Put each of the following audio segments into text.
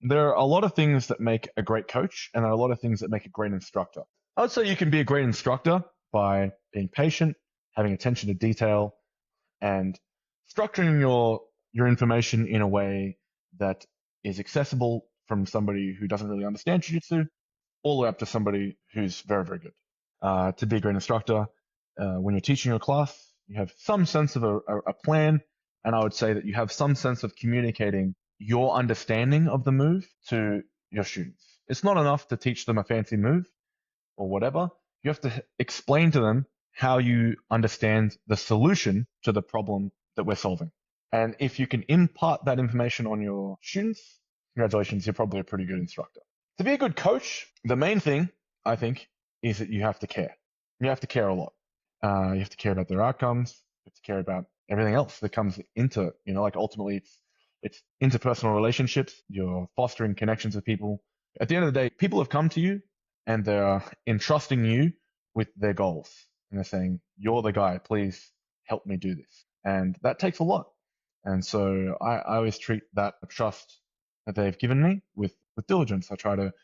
There are a lot of things that make a great coach, and there are a lot of things that make a great instructor. I would say you can be a great instructor by being patient, having attention to detail, and structuring your information in a way that is accessible from somebody who doesn't really understand jiu-jitsu all the way up to somebody who's very, very good. To be a great instructor, when you're teaching your class, you have some sense of a plan, and I would say that you have some sense of communicating your understanding of the move to your students. It's not enough to teach them a fancy move or whatever. You have to explain to them how you understand the solution to the problem that we're solving. And if you can impart that information on your students, congratulations, you're probably a pretty good instructor. To be a good coach, the main thing, I think, is that you have to care. You have to care a lot. You have to care about their outcomes. You have to care about everything else that comes into it. Like ultimately it's interpersonal relationships. You're fostering connections with people. At the end of the day, people have come to you and they're entrusting you with their goals. And they're saying, you're the guy, please help me do this. And that takes a lot. And so I always treat that trust that they've given me with diligence. I try to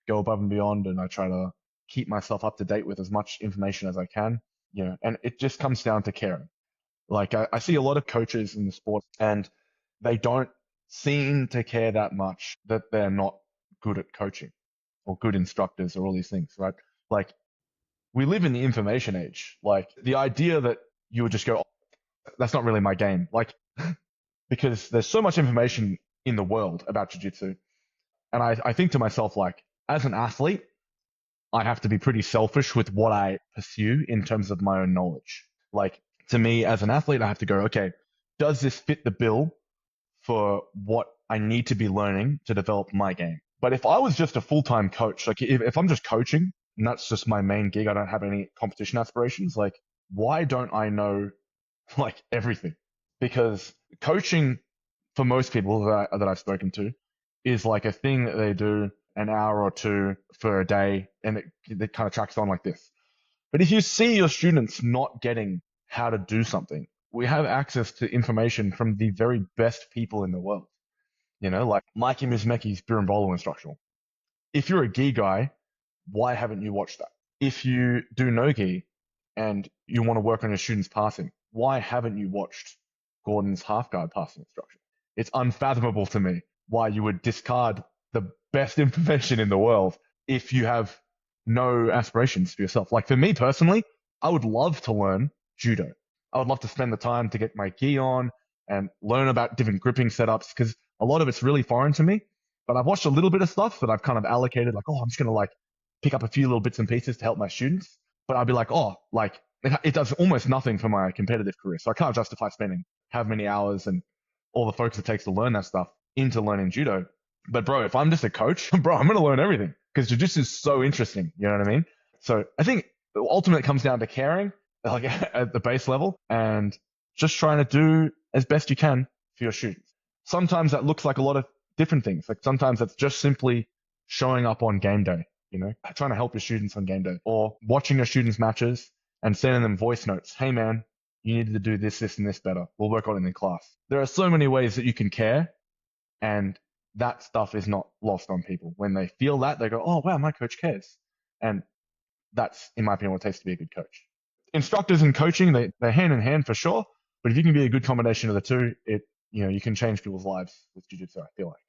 go above and beyond, and I try to keep myself up to date with as much information as I can. And it just comes down to caring. Like I see a lot of coaches in the sport, and they don't seem to care that much that they're not good at coaching or good instructors or all these things, right? Like we live in the information age. Like the idea that you would just go, oh, that's not really my game. Like, because there's so much information in the world about jiu-jitsu. And I think to myself, like, as an athlete, I have to be pretty selfish with what I pursue in terms of my own knowledge. Like, to me, as an athlete, I have to go, okay, does this fit the bill for what I need to be learning to develop my game? But if I was just a full-time coach, like if I'm just coaching and that's just my main gig, I don't have any competition aspirations, like, why don't I know like everything? Because coaching for most people that I've spoken to is like a thing that they do an hour or two for a day, and it kind of tracks on like this. But if you see your students not getting how to do something, we have access to information from the very best people in the world. Like Mikey Mizmeki's Birimbolo instructional. If you're a gi guy, why haven't you watched that? If you do no gi and you want to work on your students' passing, why haven't you watched Gordon's half guard passing instruction? It's unfathomable to me why you would discard the best information in the world if you have no aspirations for yourself. Like for me personally, I would love to learn judo. I would love to spend the time to get my gi on and learn about different gripping setups, because a lot of it's really foreign to me. But I've watched a little bit of stuff that I've kind of allocated, like, oh, I'm just going to like pick up a few little bits and pieces to help my students. But I'd be like, oh, like it does almost nothing for my competitive career. So I can't justify spending how many hours and all the focus it takes to learn that stuff into learning judo. But bro, if I'm just a coach, bro, I'm going to learn everything, because jiu-jitsu is so interesting. You know what I mean? So I think ultimately it comes down to caring, like at the base level, and just trying to do as best you can for your students. Sometimes that looks like a lot of different things. Like sometimes it's just simply showing up on game day, trying to help your students on game day, or watching your students' matches and sending them voice notes. Hey man, you needed to do this, this, and this better. We'll work on it in class. There are so many ways that you can care, and that stuff is not lost on people. When they feel that, they go, oh wow, my coach cares. And that's, in my opinion, what it takes to be a good coach. Instructors and coaching, they're hand in hand for sure. But if you can be a good combination of the two, you can change people's lives with jiu-jitsu, I feel like.